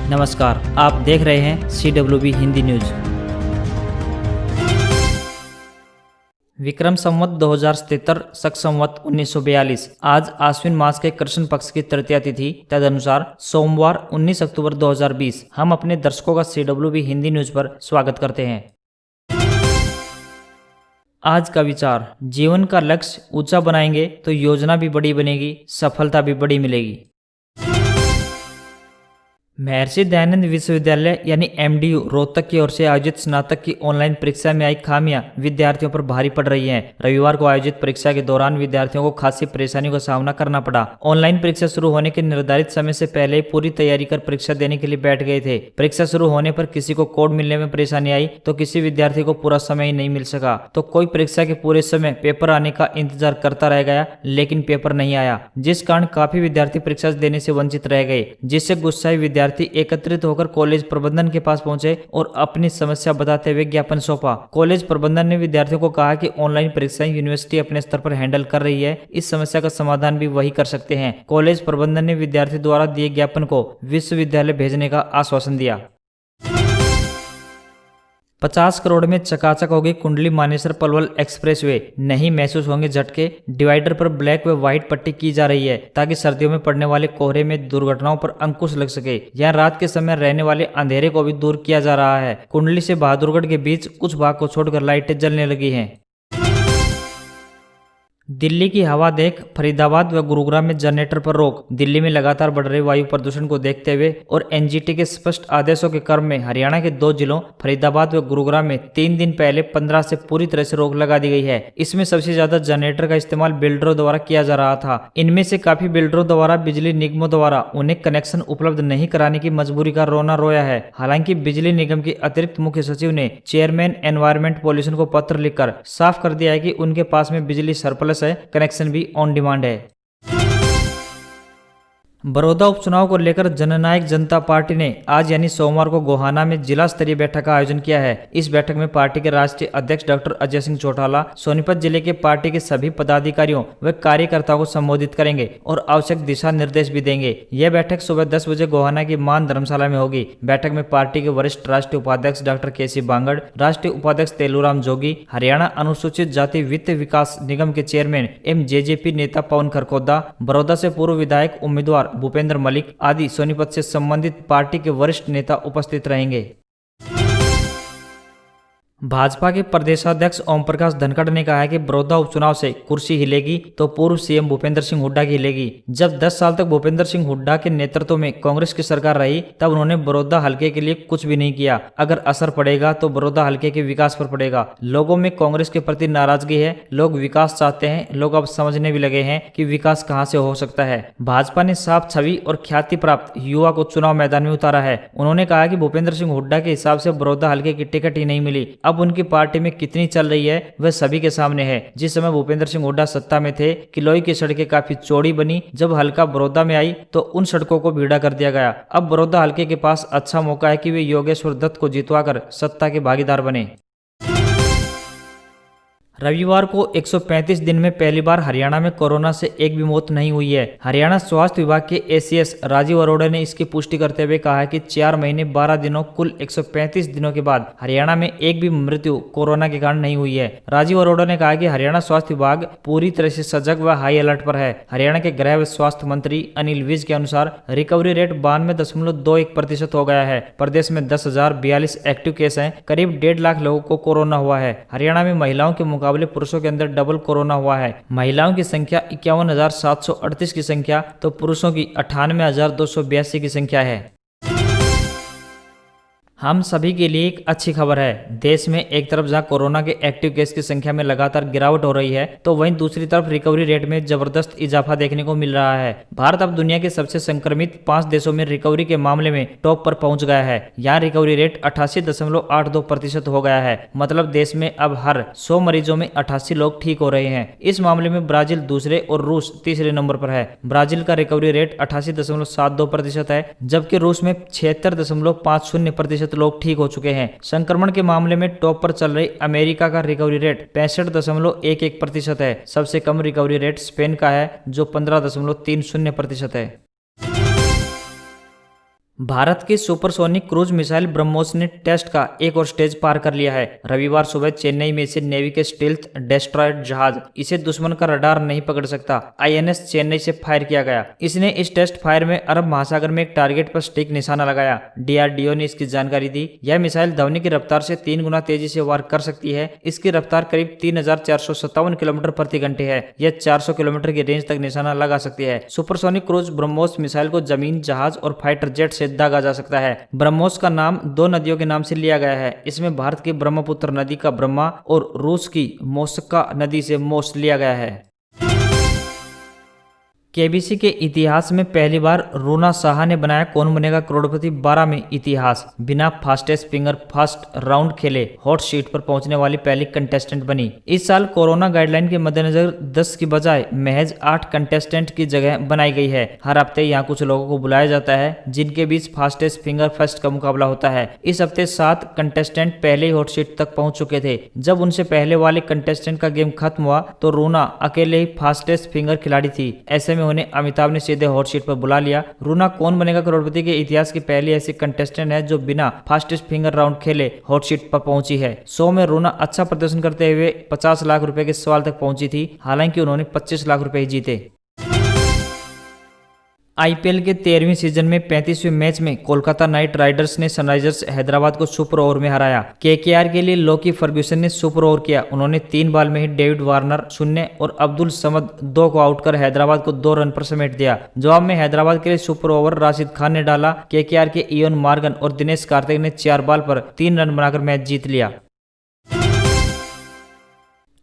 नमस्कार, आप देख रहे हैं CWB हिंदी न्यूज। विक्रम संवत 2077 शक संवत 1942 आज आश्विन मास के कृष्ण पक्ष की तृतीया तिथि, तदनुसार सोमवार 19 अक्टूबर 2020। हम अपने दर्शकों का CWB हिंदी न्यूज पर स्वागत करते हैं। आज का विचार, जीवन का लक्ष्य ऊंचा बनाएंगे तो योजना भी बड़ी बनेगी, सफलता भी बड़ी मिलेगी। महर्षि दयानंद विश्वविद्यालय यानी MDU रोहतक की ओर से आयोजित स्नातक की ऑनलाइन परीक्षा में आई खामियां विद्यार्थियों पर भारी पड़ रही हैं। रविवार को आयोजित परीक्षा के दौरान विद्यार्थियों को खासी परेशानियों का सामना करना पड़ा। ऑनलाइन परीक्षा शुरू होने के निर्धारित समय से पहले ही पूरी तैयारी कर परीक्षा देने के लिए बैठ गए थे। परीक्षा शुरू होने पर किसी को कोड मिलने में परेशानी आई तो किसी विद्यार्थी को पूरा समय ही नहीं मिल सका, तो कोई परीक्षा के पूरे समय पेपर आने का इंतजार करता रह गया, लेकिन पेपर नहीं आया, जिस कारण काफी विद्यार्थी परीक्षा देने से वंचित रह गए, जिससे गुस्साए विद्यार्थी एकत्रित होकर कॉलेज प्रबंधन के पास पहुंचे और अपनी समस्या बताते हुए ज्ञापन सौंपा। कॉलेज प्रबंधन ने विद्यार्थियों को कहा कि ऑनलाइन परीक्षाएं यूनिवर्सिटी अपने स्तर पर हैंडल कर रही है, इस समस्या का समाधान भी वही कर सकते हैं। कॉलेज प्रबंधन ने विद्यार्थी द्वारा दिए ज्ञापन को विश्वविद्यालय भेजने का आश्वासन दिया। 50 करोड़ में चकाचक होगी कुंडली मानेसर पलवल एक्सप्रेसवे, नहीं महसूस होंगे झटके। डिवाइडर पर ब्लैक व व्हाइट पट्टी की जा रही है ताकि सर्दियों में पड़ने वाले कोहरे में दुर्घटनाओं पर अंकुश लग सके। यहाँ रात के समय रहने वाले अंधेरे को भी दूर किया जा रहा है। कुंडली से बहादुरगढ़ के बीच कुछ भाग को छोड़कर लाइटें जलने लगी हैं। दिल्ली की हवा देख, फरीदाबाद व गुरुग्राम में जनरेटर पर रोक। दिल्ली में लगातार बढ़ रहे वायु प्रदूषण को देखते हुए और NGT के स्पष्ट आदेशों के क्रम में हरियाणा के 2 जिलों फरीदाबाद व गुरुग्राम में 3 दिन पहले 15 से पूरी तरह से रोक लगा दी गई है। इसमें सबसे ज्यादा जनरेटर का इस्तेमाल बिल्डरों द्वारा किया जा रहा था। इनमें से काफी बिल्डरों द्वारा बिजली निगमों द्वारा उन्हें कनेक्शन उपलब्ध नहीं कराने की मजबूरी का रोना रोया है। हालांकि बिजली निगम के अतिरिक्त मुख्य सचिव ने चेयरमैन एनवायरमेंट पॉल्यूशन को पत्र लिखकर साफ कर दिया है कि उनके पास में बिजली सरप्लस है, कनेक्शन भी ऑन डिमांड है। बड़ौदा उपचुनाव को लेकर जननायक जनता पार्टी ने आज यानी सोमवार को गोहाना में जिला स्तरीय बैठक का आयोजन किया है। इस बैठक में पार्टी के राष्ट्रीय अध्यक्ष डॉक्टर अजय सिंह चौटाला सोनीपत जिले के पार्टी के सभी पदाधिकारियों व कार्यकर्ताओं को संबोधित करेंगे और आवश्यक दिशा निर्देश भी देंगे। यह बैठक सुबह 10 बजे गोहाना की मान धर्मशाला में होगी। बैठक में पार्टी के वरिष्ठ राष्ट्रीय उपाध्यक्ष डॉक्टर KC बांगड़, राष्ट्रीय उपाध्यक्ष तेलूराम जोगी, हरियाणा अनुसूचित जाति वित्त विकास निगम के चेयरमैन JJP नेता पवन खरखोदा, बड़ौदा से पूर्व विधायक उम्मीदवार भूपेंद्र मलिक आदि सोनीपत से संबंधित पार्टी के वरिष्ठ नेता उपस्थित रहेंगे। भाजपा के प्रदेशाध्यक्ष ओम प्रकाश धनखड़ ने कहा है कि बड़ौदा उपचुनाव से कुर्सी हिलेगी तो पूर्व CM भूपेंद्र सिंह हुड्डा की हिलेगी। जब 10 साल तक भूपेंद्र सिंह हुड्डा के नेतृत्व में कांग्रेस की सरकार रही तब उन्होंने बड़ौदा हलके के लिए कुछ भी नहीं किया। अगर असर पड़ेगा तो बड़ौदा हलके के विकास पर पड़ेगा। लोगों में कांग्रेस के प्रति नाराजगी है, लोग विकास चाहते हैं। लोग अब समझने भी लगे हैं कि विकास कहां से हो सकता है। भाजपा ने साफ छवि और ख्याति प्राप्त युवा को चुनाव मैदान में उतारा है। उन्होंने कहा कि भूपेंद्र सिंह हुड्डा के हिसाब से बड़ौदा हलके की टिकट ही नहीं मिली। अब उनकी पार्टी में कितनी चल रही है वह सभी के सामने है। जिस समय भूपेंद्र सिंह हुड्डा सत्ता में थे, किलोई की सड़कें काफी चौड़ी बनी। जब हल्का बड़ौदा में आई तो उन सड़कों को भीड़ा कर दिया गया। अब बड़ौदा हल्के के पास अच्छा मौका है कि वे योगेश्वर दत्त को जितवाकर सत्ता के भागीदार बने। रविवार को 135 दिन में पहली बार हरियाणा में कोरोना से एक भी मौत नहीं हुई है। हरियाणा स्वास्थ्य विभाग के ACS राजीव अरोड़ा ने इसकी पुष्टि करते हुए कहा है कि 4 महीने 12 दिनों कुल 135 दिनों के बाद हरियाणा में एक भी मृत्यु कोरोना के कारण नहीं हुई है। राजीव अरोड़ा ने कहा कि हरियाणा स्वास्थ्य विभाग पूरी तरह से सजग व हाई अलर्ट पर है। हरियाणा के गृह व स्वास्थ्य मंत्री अनिल विज के अनुसार रिकवरी रेट 92.21% हो गया है। प्रदेश में 10,042 एक्टिव केस हैं। करीब 1.5 लाख लोगों को कोरोना हुआ है। हरियाणा में महिलाओं के मुकाबले पुरुषों के अंदर डबल कोरोना हुआ है। महिलाओं की संख्या 51,738 की संख्या तो पुरुषों की 98,282 की संख्या है। हम सभी के लिए एक अच्छी खबर है। देश में एक तरफ जहां कोरोना के एक्टिव केस की संख्या में लगातार गिरावट हो रही है तो वहीं दूसरी तरफ रिकवरी रेट में जबरदस्त इजाफा देखने को मिल रहा है। भारत अब दुनिया के सबसे संक्रमित 5 देशों में रिकवरी के मामले में टॉप पर पहुंच गया है। यहाँ रिकवरी रेट 88.82% हो गया है। मतलब देश में अब हर 100 मरीजों में 88 लोग ठीक हो रहे हैं। इस मामले में ब्राजील दूसरे और रूस तीसरे नंबर पर है। ब्राजील का रिकवरी रेट 88.72% है, जबकि रूस में 76.50% लोग ठीक हो चुके हैं। संक्रमण के मामले में टॉप पर चल रही अमेरिका का रिकवरी रेट 65.11% है। सबसे कम रिकवरी रेट स्पेन का है जो 15.30% है। भारत की सुपरसोनिक क्रूज मिसाइल ब्रह्मोस ने टेस्ट का एक और स्टेज पार कर लिया है। रविवार सुबह चेन्नई में से नेवी के स्टील्थ डेस्ट्रॉयर जहाज इसे दुश्मन का रडार नहीं पकड़ सकता INS चेन्नई से फायर किया गया। इसने इस टेस्ट फायर में अरब महासागर में एक टारगेट पर सटीक निशाना लगाया। DRDO ने इसकी जानकारी दी। यह मिसाइल ध्वनि की रफ्तार से 3 गुना तेजी से वार कर सकती है। इसकी रफ्तार करीब 3457 किलोमीटर प्रति घंटे है। यह 400 किलोमीटर की रेंज तक निशाना लगा सकती है। सुपरसोनिक क्रूज ब्रह्मोस मिसाइल को जमीन, जहाज और फाइटर जेट से दागा जा सकता है। ब्रह्मोस का नाम 2 नदियों के नाम से लिया गया है। इसमें भारत की ब्रह्मपुत्र नदी का ब्रह्मा और रूस की मोस्का नदी से मोस लिया गया है। KBC के इतिहास में पहली बार रूना साहा ने बनाया कौन बनेगा करोड़पति 12 में इतिहास। बिना फास्टेस्ट फिंगर फर्स्ट राउंड खेले हॉट सीट पर पहुंचने वाली पहली कंटेस्टेंट बनी। इस साल कोरोना गाइडलाइन के मद्देनजर 10 की बजाय महज 8 कंटेस्टेंट की जगह बनाई गई है। हर हफ्ते यहाँ कुछ लोगों को बुलाया जाता है जिनके बीच फास्टेस्ट फिंगर फर्स्ट का मुकाबला होता है। इस हफ्ते 7 कंटेस्टेंट पहले ही हॉट सीट तक पहुंच चुके थे। जब उनसे पहले वाले कंटेस्टेंट का गेम खत्म हुआ तो रूना अकेले ही फास्टेस्ट फिंगर खिलाड़ी थी। ऐसे में उन्हें अमिताभ ने सीधे हॉट सीट पर बुला लिया। रूना कौन बनेगा करोड़पति के इतिहास की पहली ऐसी कंटेस्टेंट है जो बिना फास्टेस्ट फिंगर राउंड खेले हॉट सीट पर पहुंची है। शो में रूना अच्छा प्रदर्शन करते हुए 50 लाख रुपए के सवाल तक पहुंची थी। हालांकि उन्होंने 25 लाख रुपए ही जीते। IPL के 13वीं सीजन में 35वें मैच में कोलकाता नाइट राइडर्स ने सनराइजर्स हैदराबाद को सुपर ओवर में हराया। KKR के लिए लोकी फर्ग्यूसन ने सुपर ओवर किया। उन्होंने 3 बॉल में ही डेविड वार्नर 0 और अब्दुल समद 2 को आउट कर हैदराबाद को 2 रन पर समेट दिया। जवाब में हैदराबाद के लिए सुपर ओवर राशिद खान ने डाला। KKR के इयोन मॉर्गन और दिनेश कार्तिक ने 4 बॉल पर 3 रन बनाकर मैच जीत लिया।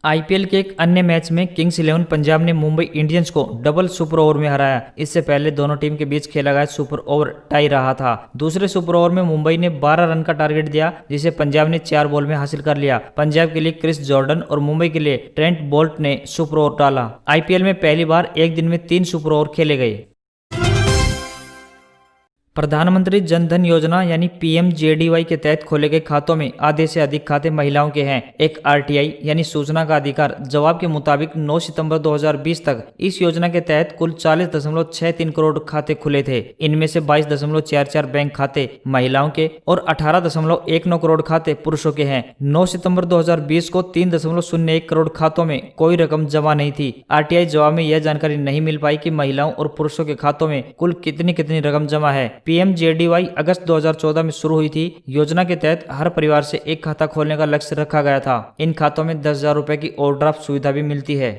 IPL के एक अन्य मैच में किंग्स 11 पंजाब ने मुंबई इंडियंस को डबल सुपर ओवर में हराया। इससे पहले दोनों टीम के बीच खेला गया सुपर ओवर टाई रहा था। दूसरे सुपर ओवर में मुंबई ने 12 रन का टारगेट दिया जिसे पंजाब ने 4 बॉल में हासिल कर लिया। पंजाब के लिए क्रिस जॉर्डन और मुंबई के लिए ट्रेंट बोल्ट ने सुपर ओवर डाला। IPL में पहली बार एक दिन में 3 सुपर ओवर खेले गए। प्रधानमंत्री जन धन योजना यानी PMJDY के तहत खोले गए खातों में आधे से अधिक खाते महिलाओं के हैं। एक RTI यानी सूचना का अधिकार जवाब के मुताबिक 9 सितंबर 2020 तक इस योजना के तहत कुल 40.63 करोड़ खाते खुले थे। इनमें से 22.44 बैंक खाते महिलाओं के और 18.19 करोड़ खाते पुरुषों के हैं। 9 सितंबर 2020 को 3.01 करोड़ खातों में कोई रकम जमा नहीं थी। RTI जवाब में यह जानकारी नहीं मिल पाई कि महिलाओं और पुरुषों के खातों में कुल कितनी रकम जमा है। PMJDY अगस्त 2014 में शुरू हुई थी। योजना के तहत हर परिवार से एक खाता खोलने का लक्ष्य रखा गया था। इन खातों में 10,000 रुपए की ओवरड्राफ्ट सुविधा भी मिलती है।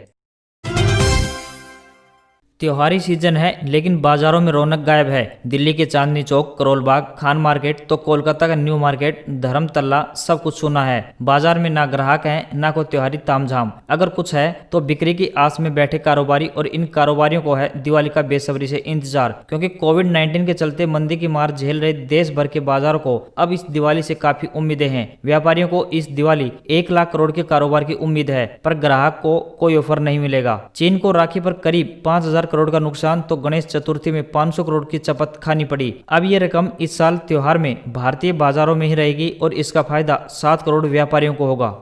त्योहारी सीजन है लेकिन बाजारों में रौनक गायब है। दिल्ली के चांदनी चौक, करोल बाग, खान मार्केट तो कोलकाता का न्यू मार्केट, धर्मतल्ला सब कुछ सुना है। बाजार में ना ग्राहक हैं ना कोई त्योहारी तामझाम। अगर कुछ है तो बिक्री की आस में बैठे कारोबारी और इन कारोबारियों को है दिवाली का बेसब्री से इंतजार। क्योंकि कोविड-19 के चलते मंदी की मार झेल रहे देश भर के बाजारों को अब इस दिवाली से काफी उम्मीदें हैं। व्यापारियों को इस दिवाली 1 लाख करोड़ के कारोबार की उम्मीद है पर ग्राहक को कोई ऑफर नहीं मिलेगा। चीन को राखी पर करीब 5,000 करोड़ का नुकसान तो गणेश चतुर्थी में 500 करोड़ की चपत खानी पड़ी। अब ये रकम इस साल त्योहार में भारतीय बाजारों में ही रहेगी और इसका फायदा 7 करोड़ व्यापारियों को होगा।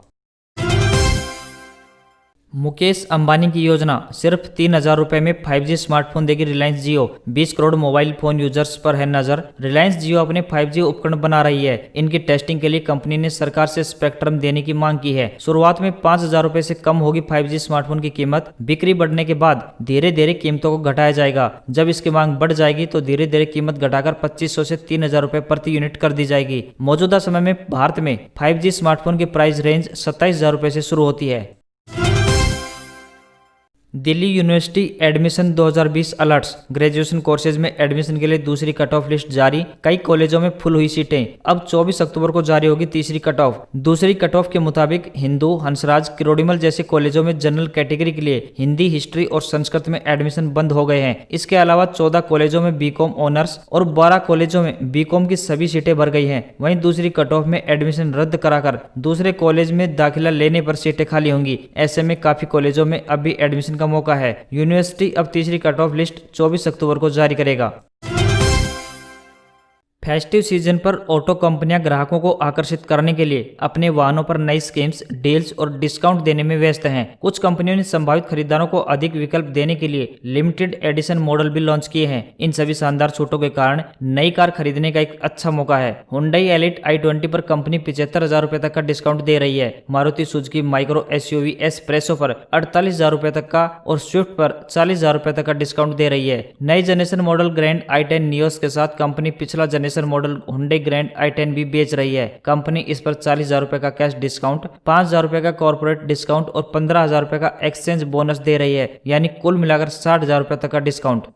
मुकेश अंबानी की योजना सिर्फ 3,000 रुपए में 5G स्मार्टफोन देगी रिलायंस जियो। 20 करोड़ मोबाइल फोन यूजर्स पर है नजर। रिलायंस जियो अपने 5G उपकरण बना रही है। इनकी टेस्टिंग के लिए कंपनी ने सरकार से स्पेक्ट्रम देने की मांग की है। शुरुआत में 5,000 रुपए से कम होगी 5G स्मार्टफोन की कीमत। बिक्री बढ़ने के बाद धीरे धीरे कीमतों को घटाया जाएगा। जब इसकी मांग बढ़ जाएगी तो धीरे धीरे कीमत घटाकर 2,500 से 3,000 रुपए प्रति यूनिट कर दी जाएगी। मौजूदा समय में भारत में 5G स्मार्टफोन की प्राइस रेंज 27,000 रुपए से शुरू होती है। Delhi university admission 2020 alerts. Graduation courses में एडमिशन के लिए दूसरी कट ऑफ लिस्ट जारी। कई कॉलेजों में फुल हुई सीटें। अब 24 अक्टूबर को जारी होगी तीसरी कट ऑफ। दूसरी कट ऑफ के मुताबिक हिंदू, हंसराज, किरोड़ीमल जैसे कॉलेजों में जनरल कैटेगरी के लिए हिंदी, हिस्ट्री और संस्कृत में एडमिशन बंद हो गए हैं। इसके अलावा 14 कॉलेजों में BCom ऑनर्स और 12 कॉलेजों में BCom की सभी सीटें भर गई हैं। वहीं दूसरी कट ऑफ में एडमिशन रद्द कराकर दूसरे कॉलेज में दाखिला लेने पर सीटें खाली होंगी। ऐसे में काफी कॉलेजों में अब भी एडमिशन का मौका है। यूनिवर्सिटी अब तीसरी कट ऑफ लिस्ट 24 अक्टूबर को जारी करेगा। फेस्टिव सीजन पर ऑटो कंपनियां ग्राहकों को आकर्षित करने के लिए अपने वाहनों पर नई स्कीम्स, डील्स और डिस्काउंट देने में व्यस्त हैं। कुछ कंपनियों ने संभावित खरीदारों को अधिक विकल्प देने के लिए लिमिटेड एडिशन मॉडल भी लॉन्च किए हैं। इन सभी शानदार छूटों के कारण नई कार खरीदने का एक अच्छा मौका है। हुंडई एलिट i20 पर कंपनी 75,000 रुपए तक का डिस्काउंट दे रही है। Maruti Suzuki micro SUV espresso पर 48,000 रुपए तक का और स्विफ्ट पर 40,000 रुपए तक का डिस्काउंट दे रही है। नई generation model grand i10 Nios के साथ कंपनी पिछला generation model Hyundai grand i10 भी बेच रही है। कंपनी इस पर 40,000 रुपए का कैश डिस्काउंट, 5,000 रुपए का कॉर्पोरेट डिस्काउंट और 15,000 रुपए का एक्सचेंज बोनस दे रही है, यानी कुल मिलाकर 60,000 रुपए तक का डिस्काउंट।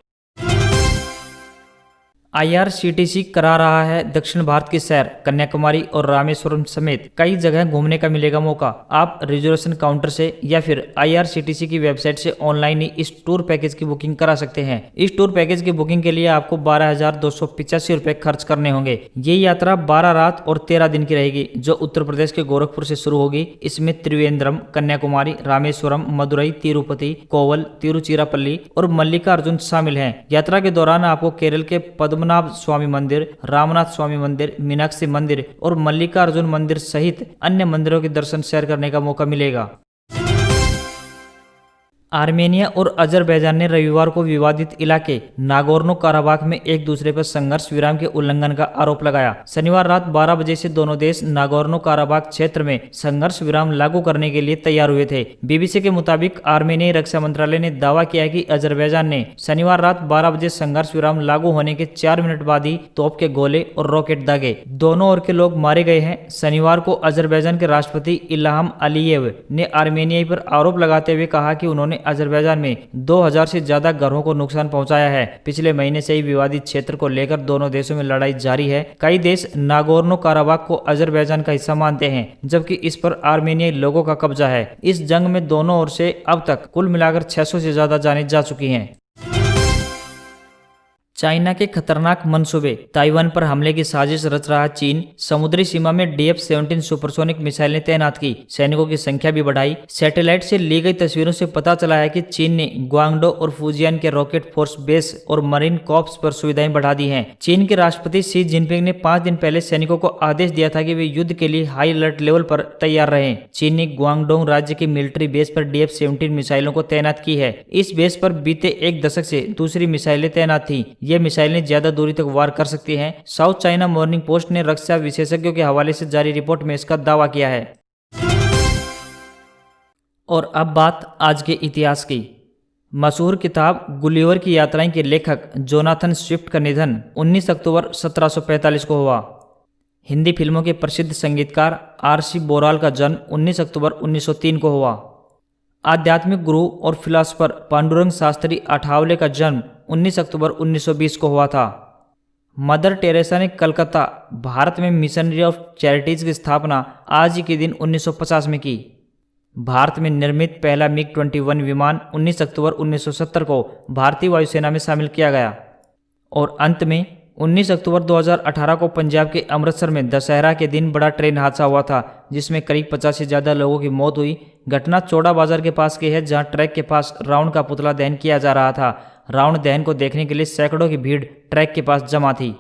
IRCTC करा रहा है दक्षिण भारत की सैर। कन्याकुमारी और रामेश्वरम समेत कई जगह घूमने का मिलेगा मौका। आप रिजर्वेशन काउंटर से या फिर IRCTC की वेबसाइट से ऑनलाइन ही इस टूर पैकेज की बुकिंग करा सकते हैं। इस टूर पैकेज की बुकिंग के लिए आपको 12,285 रुपए खर्च करने होंगे। ये यात्रा 12 रात और 13 दिन की रहेगी, जो उत्तर प्रदेश के गोरखपुर से शुरू होगी। इसमें त्रिवेंद्रम, कन्याकुमारी, रामेश्वरम, मदुरई, तिरुपति, कोवल, तिरुचिरापल्ली और मल्लिकार्जुन शामिल हैं। यात्रा के दौरान आपको केरल के पद्मनाभ स्वामी मंदिर, रामनाथ स्वामी मंदिर, मीनाक्षी मंदिर और मल्लिकार्जुन मंदिर सहित अन्य मंदिरों के दर्शन शेयर करने का मौका मिलेगा। आर्मेनिया और अजरबैजान ने रविवार को विवादित इलाके नागोर्नो काराबाख में एक दूसरे पर संघर्ष विराम के उल्लंघन का आरोप लगाया। शनिवार रात 12 बजे से दोनों देश नागोर्नो काराबाख क्षेत्र में संघर्ष विराम लागू करने के लिए तैयार हुए थे। BBC के मुताबिक आर्मेनियाई रक्षा मंत्रालय ने दावा किया कि अजरबैजान ने शनिवार रात 12 बजे संघर्ष विराम लागू होने के 4 मिनट बाद ही तोप के गोले और रॉकेट दागे। दोनों ओर के लोग मारे गए हैं। शनिवार को अजरबैजान के राष्ट्रपति इल्हाम अलीयेव ने आर्मेनिया पर आरोप लगाते हुए कहा कि उन्होंने अजरबैजान में 2,000 से ज्यादा घरों को नुकसान पहुंचाया है। पिछले महीने से ही विवादित क्षेत्र को लेकर दोनों देशों में लड़ाई जारी है। कई देश नागोर्नो काराबाख को अजरबैजान का हिस्सा मानते हैं, जबकि इस पर आर्मेनियाई लोगों का कब्जा है। इस जंग में दोनों ओर से अब तक कुल मिलाकर 600 से ज्यादा जानें जा चुकी हैं। चाइना के खतरनाक मंसूबे, ताइवान पर हमले की साजिश रच रहा चीन। समुद्री सीमा में DF-17 सुपरसोनिक मिसाइलें तैनात की, सैनिकों की संख्या भी बढ़ाई। सैटेलाइट से ली गई तस्वीरों से पता चला है कि चीन ने ग्वांगडो और फुजियान के रॉकेट फोर्स बेस और मरीन कॉर्प्स पर सुविधाएं बढ़ा दी हैं। चीन के राष्ट्रपति शी जिनपिंग ने 5 दिन पहले सैनिकों को आदेश दिया था कि वे युद्ध के लिए हाई अलर्ट लेवल पर तैयार रहें। चीन ने ग्वांगडोंग राज्य की मिलिट्री बेस पर DF-17 मिसाइलों को तैनात की है। इस बेस पर बीते एक दशक से दूसरी मिसाइलें तैनात थी। ये मिसाइलें ज्यादा दूरी तक वार कर सकती हैं। साउथ चाइना मॉर्निंग पोस्ट ने रक्षा विशेषज्ञों के हवाले से जारी रिपोर्ट में इसका दावा किया है। और अब बात आज के इतिहास की। मशहूर किताब गुलिवर की यात्राएं के लेखक जोनाथन स्विफ्ट का निधन 19 अक्टूबर 1745 को हुआ। हिंदी फिल्मों के प्रसिद्ध संगीतकार RC बोराल का जन्म 19 अक्टूबर 1903 को हुआ। आध्यात्मिक गुरु और फिलासफर पांडुरंग शास्त्री अठावले का जन्म 19 अक्टूबर 1920 को हुआ था। मदर टेरेसा ने कलकत्ता, भारत में मिशनरी ऑफ चैरिटीज की स्थापना आज ही के दिन 1950 में की। भारत में निर्मित पहला MiG-21 विमान 19 अक्टूबर 1970 को भारतीय वायुसेना में शामिल किया गया। और अंत में 19 अक्टूबर 2018 को पंजाब के अमृतसर में दशहरा के दिन बड़ा ट्रेन हादसा हुआ था, जिसमें करीब 50 से ज़्यादा लोगों की मौत हुई। घटना चौड़ा बाजार के पास की है, जहां ट्रैक के पास रावण का पुतला दहन किया जा रहा था। रावण दहन को देखने के लिए सैकड़ों की भीड़ ट्रैक के पास जमा थी।